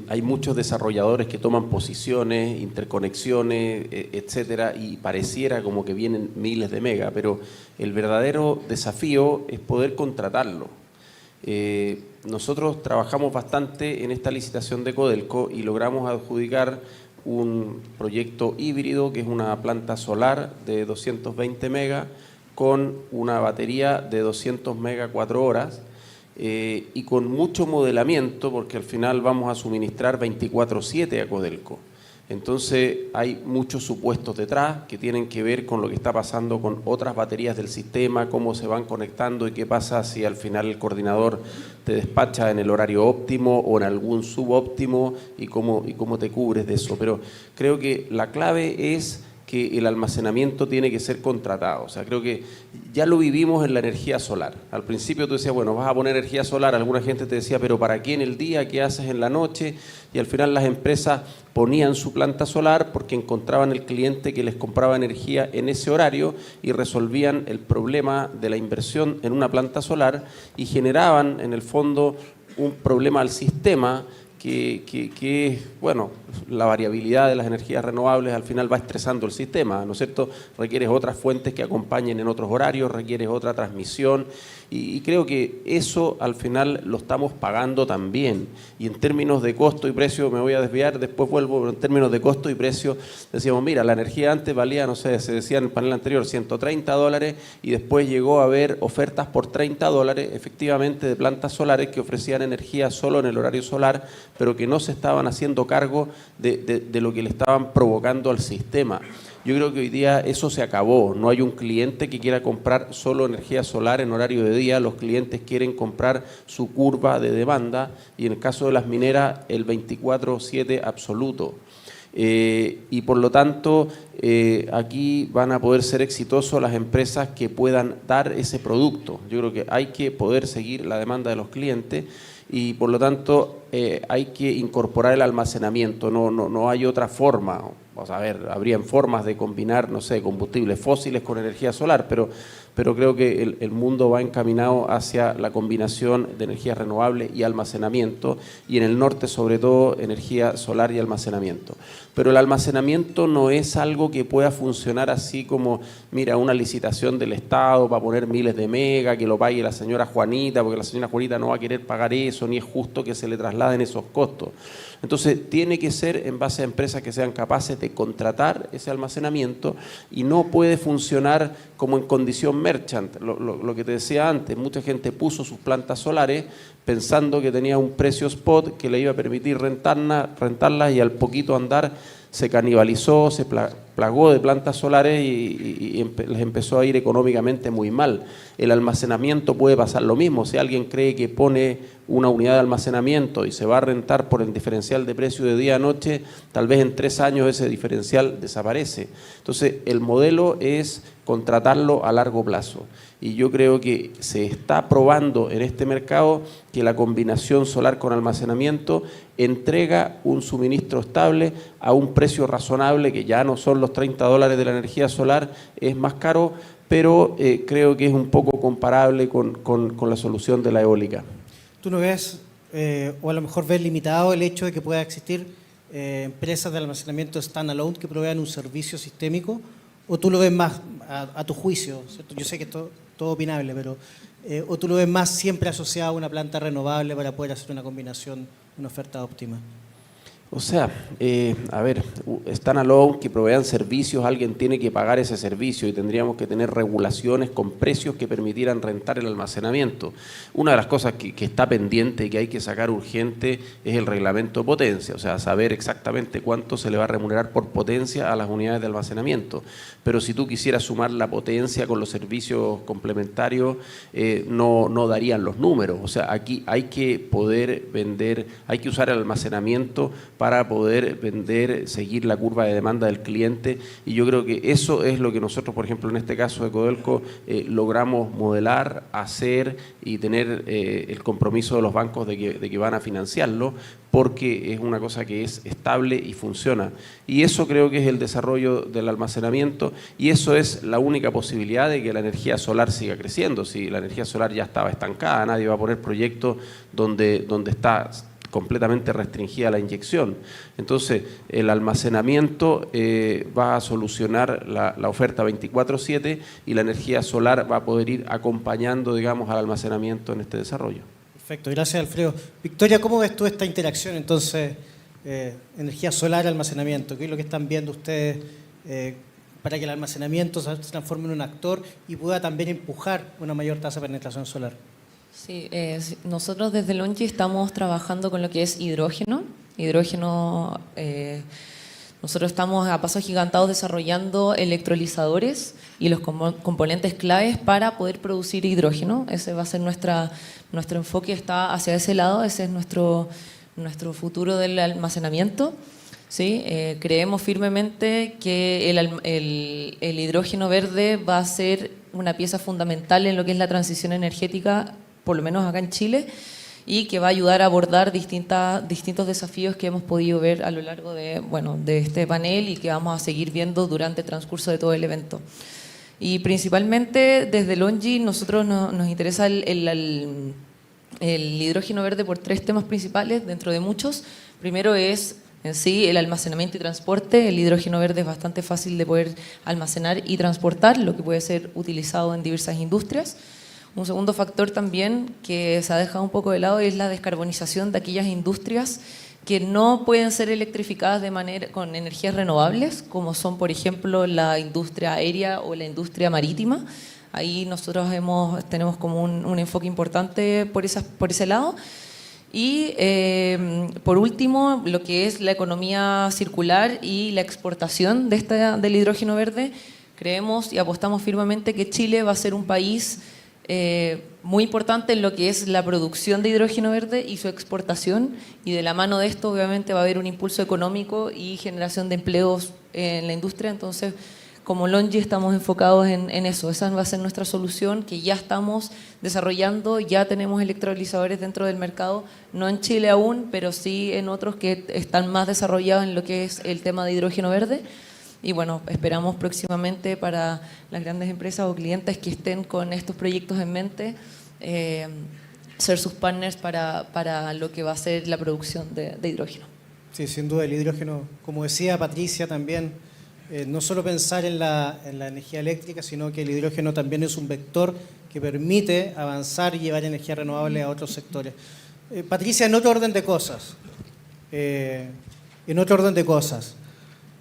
B: Hay muchos desarrolladores que toman posiciones, interconexiones, etcétera, y pareciera como que vienen miles de megas, pero el verdadero desafío es poder contratarlo. Nosotros trabajamos bastante en esta licitación de Codelco y logramos adjudicar un proyecto híbrido, que es una planta solar de 220 megas con una batería de 200 megas 4 horas, y con mucho modelamiento, porque al final vamos a suministrar 24/7 a Codelco. Entonces hay muchos supuestos detrás que tienen que ver con lo que está pasando con otras baterías del sistema, cómo se van conectando y qué pasa si al final el coordinador te despacha en el horario óptimo o en algún subóptimo, y cómo te cubres de eso. Pero creo que la clave es que el almacenamiento tiene que ser contratado. O sea, creo que ya lo vivimos en la energía solar. Al principio tú decías, bueno, vas a poner energía solar, alguna gente te decía, pero ¿para qué en el día? ¿Qué haces en la noche? Y al final las empresas ponían su planta solar porque encontraban el cliente que les compraba energía en ese horario y resolvían el problema de la inversión en una planta solar y generaban, en el fondo, un problema al sistema que bueno, la variabilidad de las energías renovables al final va estresando el sistema, ¿no es cierto? Requieres otras fuentes que acompañen en otros horarios, requieres otra transmisión y creo que eso al final lo estamos pagando también. Y en términos de costo y precio, me voy a desviar, después vuelvo, pero en términos de costo y precio, decíamos, mira, la energía antes valía, no sé, se decía en el panel anterior, $130 y después llegó a haber ofertas por $30, efectivamente, de plantas solares que ofrecían energía solo en el horario solar, pero que no se estaban haciendo cargo de lo que le estaban provocando al sistema. Yo creo que hoy día eso se acabó. No hay un cliente que quiera comprar solo energía solar en horario de día. Los clientes quieren comprar su curva de demanda y en el caso de las mineras el 24/7 absoluto. Y por lo tanto aquí van a poder ser exitosos las empresas que puedan dar ese producto. Yo creo que hay que poder seguir la demanda de los clientes y por lo tanto hay que incorporar el almacenamiento, no hay otra forma. O sea, a ver, habrían formas de combinar, no sé, combustibles fósiles con energía solar, pero creo que el mundo va encaminado hacia la combinación de energías renovables y almacenamiento, y en el norte sobre todo energía solar y almacenamiento. Pero el almacenamiento no es algo que pueda funcionar así como, mira, una licitación del Estado para poner miles de megas, que lo pague la señora Juanita, porque la señora Juanita no va a querer pagar eso, ni es justo que se le trasladen esos costos. Entonces, tiene que ser en base a empresas que sean capaces de contratar ese almacenamiento y no puede funcionar como en condición merchant. Lo que te decía antes, mucha gente puso sus plantas solares pensando que tenía un precio spot que le iba a permitir rentarlas y al poquito andar se canibalizó, se plagó de plantas solares y les empezó a ir económicamente muy mal. El almacenamiento puede pasar lo mismo. Si alguien cree que pone una unidad de almacenamiento y se va a rentar por el diferencial de precio de día a noche, tal vez en 3 años ese diferencial desaparece. Entonces, el modelo es contratarlo a largo plazo. Y yo creo que se está probando en este mercado que la combinación solar con almacenamiento entrega un suministro estable a un precio razonable, que ya no son los $30 de la energía solar, es más caro, pero creo que es un poco comparable con la solución de la eólica.
A: ¿Tú no ves, o a lo mejor ves limitado el hecho de que pueda existir empresas de almacenamiento standalone que provean un servicio sistémico? ¿O tú lo ves más a tu juicio, ¿cierto? Yo sé que es todo opinable, pero ¿o tú lo ves más siempre asociado a una planta renovable para poder hacer una combinación, una oferta óptima?
B: O sea, a ver, standalone que provean servicios, alguien tiene que pagar ese servicio y tendríamos que tener regulaciones con precios que permitieran rentar el almacenamiento. Una de las cosas que está pendiente y que hay que sacar urgente es el reglamento de potencia, o sea, saber exactamente cuánto se le va a remunerar por potencia a las unidades de almacenamiento. Pero si tú quisieras sumar la potencia con los servicios complementarios, no darían los números. O sea, aquí hay que poder vender, hay que usar el almacenamiento para poder vender, seguir la curva de demanda del cliente, y yo creo que eso es lo que nosotros, por ejemplo, en este caso de Codelco, logramos modelar, hacer y tener el compromiso de los bancos de que van a financiarlo, porque es una cosa que es estable y funciona. Y eso creo que es el desarrollo del almacenamiento, y eso es la única posibilidad de que la energía solar siga creciendo. Si la energía solar ya estaba estancada, nadie va a poner proyectos donde está completamente restringida la inyección. Entonces, el almacenamiento va a solucionar la oferta 24/7 y la energía solar va a poder ir acompañando, digamos, al almacenamiento en este desarrollo.
A: Perfecto, gracias Alfredo. Victoria, ¿cómo ves tú esta interacción entonces, energía solar, almacenamiento? ¿Qué es lo que están viendo ustedes para que el almacenamiento se transforme en un actor y pueda también empujar una mayor tasa de penetración solar?
C: Sí, nosotros desde LONGi estamos trabajando con lo que es hidrógeno. Nosotros estamos a pasos gigantados desarrollando electrolizadores y los componentes claves para poder producir hidrógeno. Ese va a ser nuestro enfoque, está hacia ese lado, ese es nuestro futuro del almacenamiento. ¿sí? Creemos firmemente que el hidrógeno verde va a ser una pieza fundamental en lo que es la transición energética, por lo menos acá en Chile, y que va a ayudar a abordar distintos desafíos que hemos podido ver a lo largo de este panel y que vamos a seguir viendo durante el transcurso de todo el evento. Y principalmente desde LONGi nosotros nos interesa el hidrógeno verde por 3 temas principales, dentro de muchos. Primero es en sí el almacenamiento y transporte. El hidrógeno verde es bastante fácil de poder almacenar y transportar, lo que puede ser utilizado en diversas industrias. Un segundo factor también que se ha dejado un poco de lado es la descarbonización de aquellas industrias que no pueden ser electrificadas con energías renovables, como son, por ejemplo, la industria aérea o la industria marítima. Ahí nosotros tenemos como un enfoque importante por ese lado. Y por último, lo que es la economía circular y la exportación del hidrógeno verde, creemos y apostamos firmemente que Chile va a ser un país muy importante en lo que es la producción de hidrógeno verde y su exportación, y de la mano de esto obviamente va a haber un impulso económico y generación de empleos en la industria. Entonces, como LONGi estamos enfocados en eso. Esa va a ser nuestra solución, que ya estamos desarrollando, ya tenemos electrolizadores dentro del mercado, no en Chile aún, pero sí en otros que están más desarrollados en lo que es el tema de hidrógeno verde. Y bueno, esperamos próximamente para las grandes empresas o clientes que estén con estos proyectos en mente, ser sus partners para lo que va a ser la producción de hidrógeno.
A: Sí, sin duda el hidrógeno, como decía Patricia también, no solo pensar en la energía eléctrica, sino que el hidrógeno también es un vector que permite avanzar y llevar energía renovable a otros sectores. Patricia, en otro orden de cosas,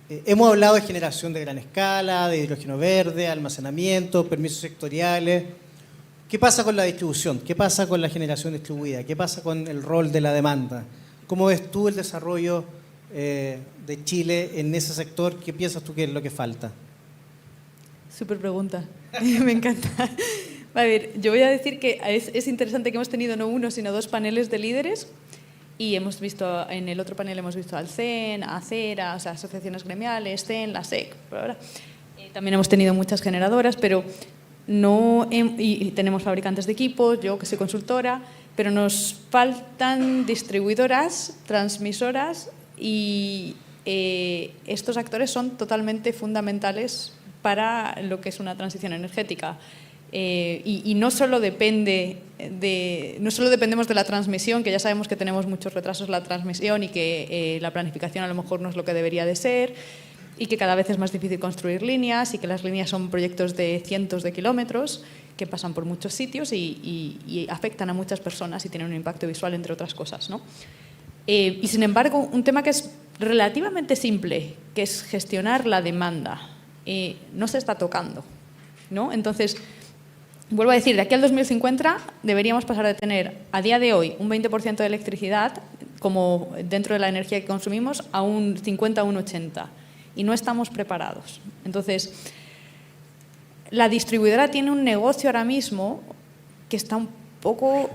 A: hemos hablado de generación de gran escala, de hidrógeno verde, almacenamiento, permisos sectoriales. ¿Qué pasa con la distribución? ¿Qué pasa con la generación distribuida? ¿Qué pasa con el rol de la demanda? ¿Cómo ves tú el desarrollo de Chile en ese sector? ¿Qué piensas tú que es lo que falta?
D: Súper pregunta, me encanta. A ver, yo voy a decir que es interesante que hemos tenido no 1, sino 2 paneles de líderes. Y hemos visto, en el otro panel hemos visto al CEN, a ACERA, o sea, asociaciones gremiales, CEN, la SEC. También hemos tenido muchas generadoras, pero y tenemos fabricantes de equipos, yo que soy consultora, pero nos faltan distribuidoras, transmisoras, y estos actores son totalmente fundamentales para lo que es una transición energética. Y no solo dependemos de la transmisión, que ya sabemos que tenemos muchos retrasos en la transmisión y que la planificación a lo mejor no es lo que debería de ser, y que cada vez es más difícil construir líneas, y que las líneas son proyectos de cientos de kilómetros que pasan por muchos sitios y afectan a muchas personas y tienen un impacto visual, entre otras cosas, ¿no? Y sin embargo, un tema que es relativamente simple, que es gestionar la demanda, no se está tocando, ¿no? Entonces, vuelvo a decir, de aquí al 2050 deberíamos pasar de tener a día de hoy un 20% de electricidad como dentro de la energía que consumimos a un 50 o un 80, y no estamos preparados. Entonces, la distribuidora tiene un negocio ahora mismo que está un poco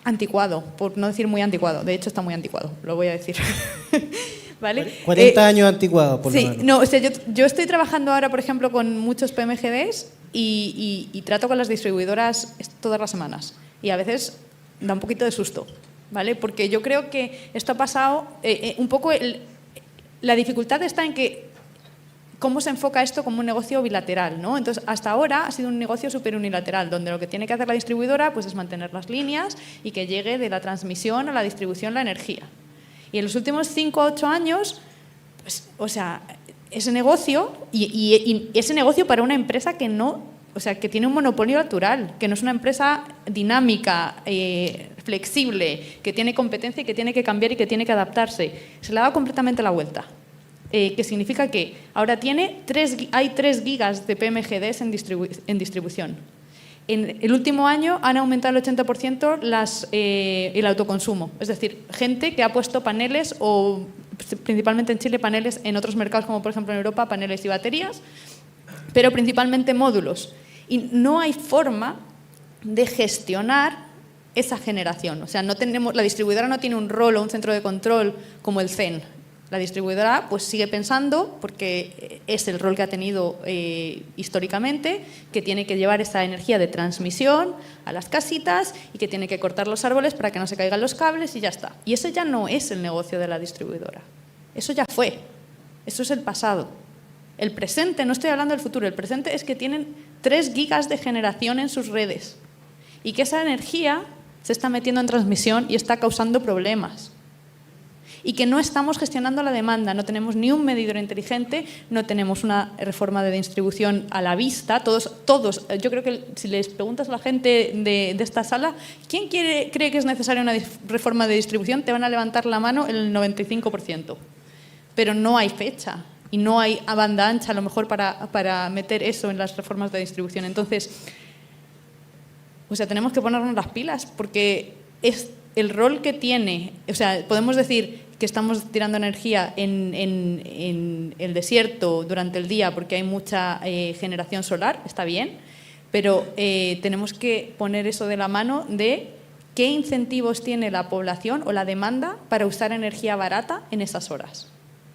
D: anticuado, por no decir muy anticuado. De hecho, está muy anticuado, lo voy a decir. ¿Vale?
A: 40 años anticuados, por lo menos.
D: Sí, no, o sea, yo estoy trabajando ahora, por ejemplo, con muchos PMGDs y trato con las distribuidoras todas las semanas. Y a veces da un poquito de susto, ¿vale? Porque yo creo que esto ha pasado un poco... La dificultad está en que cómo se enfoca esto como un negocio bilateral, ¿no? Entonces, hasta ahora ha sido un negocio súper unilateral, donde lo que tiene que hacer la distribuidora pues, es mantener las líneas y que llegue de la transmisión a la distribución la energía. Y en los últimos 5 o 8 años, pues, o sea, ese negocio, y ese negocio para una empresa que no, o sea, que tiene un monopolio natural, que no es una empresa dinámica, flexible, que tiene competencia y que tiene que cambiar y que tiene que adaptarse, se le ha dado completamente la vuelta. Que significa que ahora hay 3 gigas de PMGDs en distribución. En el último año han aumentado el 80% el autoconsumo. Es decir, gente que ha puesto paneles, o principalmente en Chile paneles, en otros mercados como por ejemplo en Europa, paneles y baterías, pero principalmente módulos. Y no hay forma de gestionar esa generación. O sea, la distribuidora no tiene un rol o un centro de control como el CEN. La distribuidora pues sigue pensando, porque es el rol que ha tenido históricamente, que tiene que llevar esa energía de transmisión a las casitas y que tiene que cortar los árboles para que no se caigan los cables y ya está. Y ese ya no es el negocio de la distribuidora. Eso ya fue. Eso es el pasado. El presente, no estoy hablando del futuro, el presente es que tienen 3 gigas de generación en sus redes y que esa energía se está metiendo en transmisión y está causando problemas. Y que no estamos gestionando la demanda, no tenemos ni un medidor inteligente, no tenemos una reforma de distribución a la vista. Todos, yo creo que si les preguntas a la gente de esta sala, ¿quién cree que es necesaria una reforma de distribución? Te van a levantar la mano el 95%. Pero no hay fecha y no hay banda ancha a lo mejor para meter eso en las reformas de distribución. Entonces, o sea, tenemos que ponernos las pilas porque es el rol que tiene, o sea, podemos decir que estamos tirando energía en el desierto durante el día porque hay mucha generación solar, está bien, pero tenemos que poner eso de la mano de qué incentivos tiene la población o la demanda para usar energía barata en esas horas.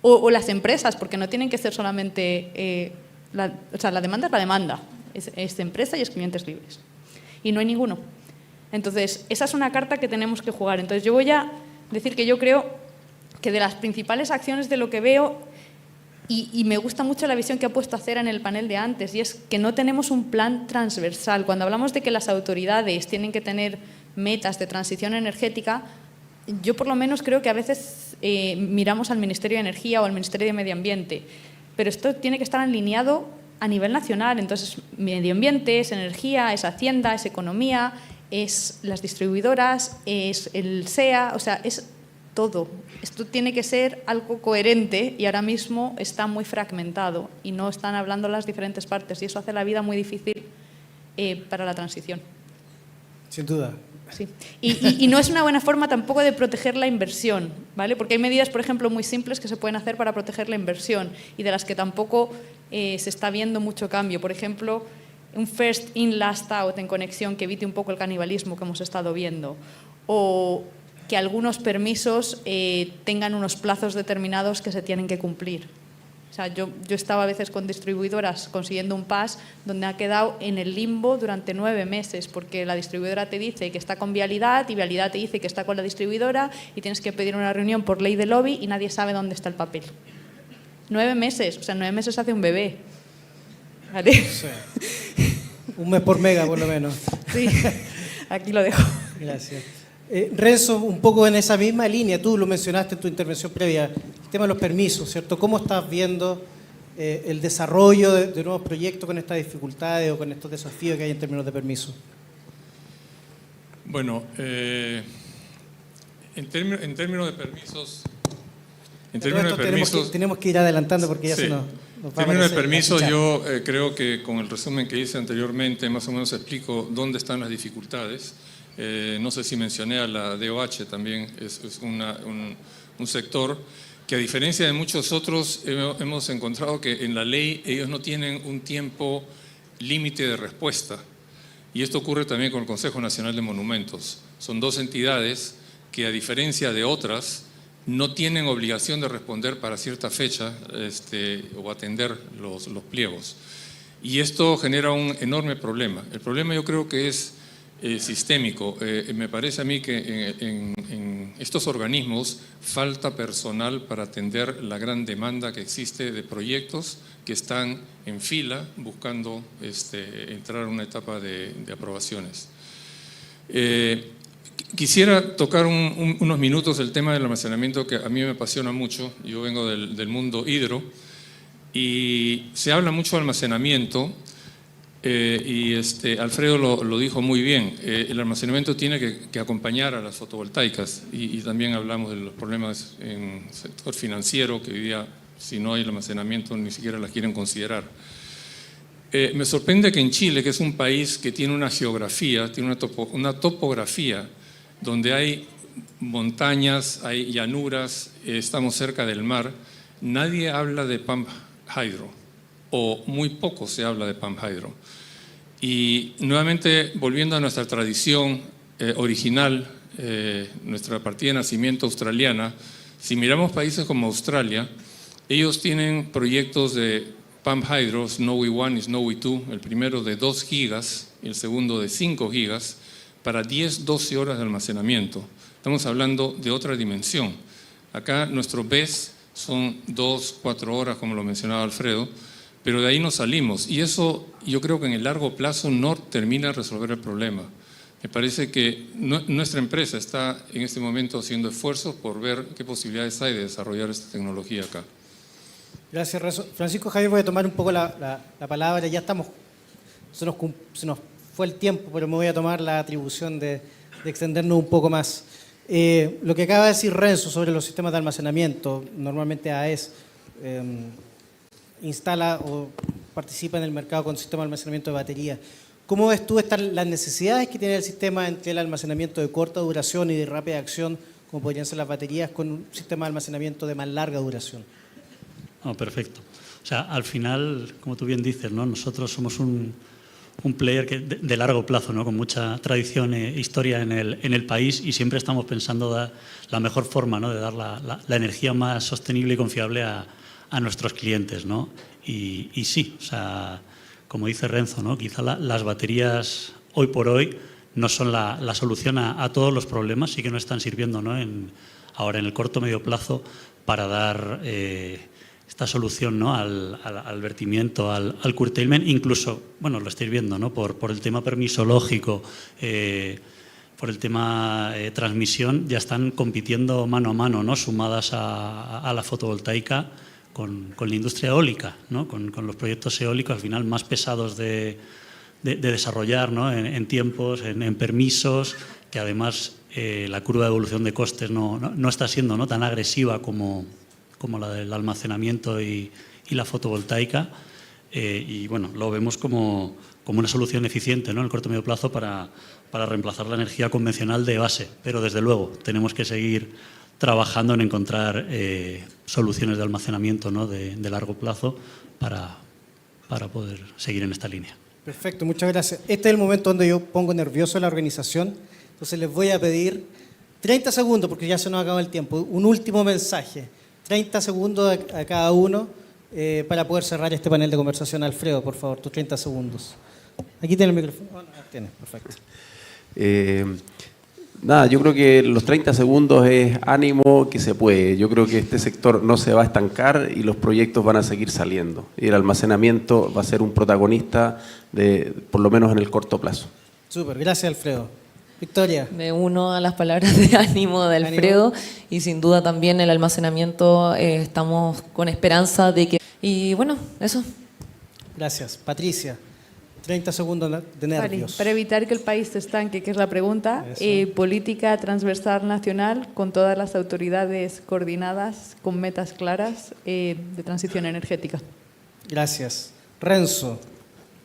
D: O las empresas, porque no tienen que ser solamente... o sea, la demanda es la demanda, es empresa y es clientes libres. Y no hay ninguno. Entonces, esa es una carta que tenemos que jugar. Entonces, yo voy a decir que yo creo que de las principales acciones de lo que veo, y me gusta mucho la visión que ha puesto Acera en el panel de antes, y es que no tenemos un plan transversal. Cuando hablamos de que las autoridades tienen que tener metas de transición energética, yo por lo menos creo que a veces miramos al Ministerio de Energía o al Ministerio de Medio Ambiente, pero esto tiene que estar alineado a nivel nacional. Entonces, medio ambiente es energía, es hacienda, es economía, es las distribuidoras, es el SEA, o sea, es todo. Esto tiene que ser algo coherente y ahora mismo está muy fragmentado y no están hablando las diferentes partes y eso hace la vida muy difícil para la transición.
A: Sin duda.
D: Sí. Y no es una buena forma tampoco de proteger la inversión, ¿vale? Porque hay medidas, por ejemplo, muy simples que se pueden hacer para proteger la inversión y de las que tampoco se está viendo mucho cambio. Por ejemplo, un first in, last out en conexión que evite un poco el canibalismo que hemos estado viendo. O que algunos permisos tengan unos plazos determinados que se tienen que cumplir. O sea, yo estaba a veces con distribuidoras consiguiendo un PAS donde ha quedado en el limbo durante 9 meses porque la distribuidora te dice que está con Vialidad y Vialidad te dice que está con la distribuidora y tienes que pedir una reunión por ley de lobby y nadie sabe dónde está el papel. 9 meses, o sea, 9 meses hace un bebé. ¿Vale?
A: Sí. Un mes por mega, por lo menos.
D: Sí, aquí lo dejo.
A: Gracias. Renzo, un poco en esa misma línea, tú lo mencionaste en tu intervención previa, el tema de los permisos, ¿cierto? ¿Cómo estás viendo el desarrollo de nuevos proyectos con estas dificultades o con estos desafíos que hay en términos de permisos?
E: Bueno, en términos de permisos...
A: Tenemos que ir adelantando porque ya
E: sí.
A: se nos va a
E: En términos de
A: aparecer
E: permisos,
A: la ficha.
E: yo creo que con el resumen que hice anteriormente, más o menos explico dónde están las dificultades. No sé si mencioné a la DOH también, es un sector que a diferencia de muchos otros hemos encontrado que en la ley ellos no tienen un tiempo límite de respuesta. Y esto ocurre también con el Consejo Nacional de Monumentos. Son 2 entidades que a diferencia de otras no tienen obligación de responder para cierta fecha o atender los pliegos. Y esto genera un enorme problema. El problema yo creo que es sistémico. Me parece a mí que en estos organismos falta personal para atender la gran demanda que existe de proyectos que están en fila buscando entrar a una etapa de aprobaciones. Quisiera tocar unos minutos el tema del almacenamiento que a mí me apasiona mucho. Yo vengo del mundo hidro y se habla mucho de almacenamiento. Alfredo lo dijo muy bien, el almacenamiento tiene que acompañar a las fotovoltaicas y también hablamos de los problemas en el sector financiero que hoy día si no hay almacenamiento ni siquiera las quieren considerar. Me sorprende que en Chile, que es un país que tiene una geografía, tiene una topografía donde hay montañas, hay llanuras, estamos cerca del mar, nadie habla de pump hydro. O muy poco se habla de pump hydro. Y nuevamente, volviendo a nuestra tradición original, nuestra partida de nacimiento australiana, Si miramos países como Australia, ellos tienen proyectos de Pump Hydro, Snowy 1 y Snowy 2, el primero de 2 gigas y el segundo de 5 gigas, para 10-12 horas de almacenamiento. Estamos hablando de otra dimensión. Acá nuestro BES son 2-4 horas, como lo mencionaba Alfredo, pero de ahí nos salimos. Y eso yo creo que en el largo plazo no termina de resolver el problema. Me parece que nuestra empresa está en este momento haciendo esfuerzos por ver qué posibilidades hay de desarrollar esta tecnología acá.
A: Gracias, Renzo. Francisco Javier, voy a tomar un poco la palabra. Ya estamos, se nos fue el tiempo, pero me voy a tomar la atribución de extendernos un poco más. Lo que acaba de decir Renzo sobre los sistemas de almacenamiento, normalmente AES instala o participa en el mercado con sistemas de almacenamiento de batería. ¿Cómo ves tú las necesidades que tiene el sistema entre el almacenamiento de corta duración y de rápida acción, como podrían ser las baterías, con un sistema de almacenamiento de más larga duración?
F: Oh, perfecto. O sea, al final, como tú bien dices, ¿no? Nosotros somos un player de largo plazo, ¿no? Con mucha tradición e historia en el país, y siempre estamos pensando la mejor forma, ¿no? De dar la energía más sostenible y confiable a nuestros clientes, ¿no? Y sí, o sea, como dice Renzo, ¿no? Quizá las baterías hoy por hoy no son la solución a todos los problemas, sí que nos están sirviendo, ¿no? Ahora en el corto o medio plazo para dar esta solución, ¿no? al vertimiento, al curtailment, incluso, bueno, lo estáis viendo, ¿no? por el tema permisológico, por el tema transmisión, ya están compitiendo mano a mano, ¿no? Sumadas a la fotovoltaica con la industria eólica, ¿no? Con los proyectos eólicos al final más pesados de desarrollar, ¿no? en tiempos, en permisos, que además la curva de evolución de costes no está siendo, ¿no? tan agresiva como la del almacenamiento y la fotovoltaica, y bueno, lo vemos como una solución eficiente, ¿no? en el corto y medio plazo para reemplazar la energía convencional de base, pero desde luego tenemos que seguir trabajando en encontrar soluciones de almacenamiento, ¿no? de largo plazo para poder seguir en esta línea.
A: Perfecto, muchas gracias. Este es el momento donde yo pongo nervioso a la organización, entonces les voy a pedir 30 segundos, porque ya se nos acaba el tiempo, un último mensaje. 30 segundos a cada uno para poder cerrar este panel de conversación. Alfredo, por favor, tus 30 segundos. Aquí tiene el micrófono. Oh, no, tiene, perfecto.
B: Nada, yo creo que los 30 segundos es ánimo que se puede. Yo creo que este sector no se va a estancar y los proyectos van a seguir saliendo. Y el almacenamiento va a ser un protagonista por lo menos en el corto plazo.
A: Súper, gracias Alfredo. Victoria.
C: Me uno a las palabras de ánimo de Alfredo. Y sin duda también el almacenamiento, estamos con esperanza de que... Y bueno, eso.
A: Gracias. Patricia, 30 segundos de nervios.
D: Para evitar que el país se estanque, que es la pregunta, política transversal nacional con todas las autoridades coordinadas, con metas claras de transición energética.
A: Gracias. Renzo.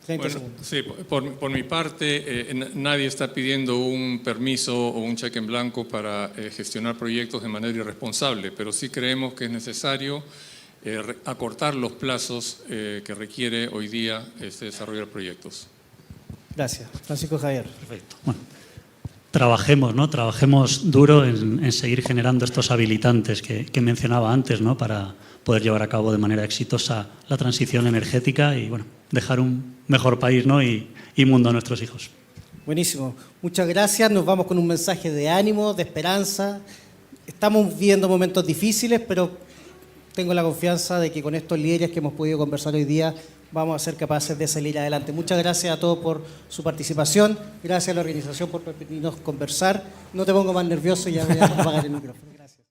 E: Bueno, sí, por mi parte, nadie está pidiendo un permiso o un cheque en blanco para gestionar proyectos de manera irresponsable, pero sí creemos que es necesario acortar los plazos que requiere hoy día este desarrollo de proyectos.
A: Gracias. Francisco Javier.
F: Perfecto. Bueno, trabajemos duro en seguir generando estos habilitantes que mencionaba antes, ¿no? Para poder llevar a cabo de manera exitosa la transición energética y bueno, dejar un mejor país, ¿no? y mundo a nuestros hijos.
A: Buenísimo. Muchas gracias. Nos vamos con un mensaje de ánimo, de esperanza. Estamos viviendo momentos difíciles, pero tengo la confianza de que con estos líderes que hemos podido conversar hoy día vamos a ser capaces de salir adelante. Muchas gracias a todos por su participación. Gracias a la organización por permitirnos conversar. No te pongo más nervioso y ya voy a apagar el micrófono.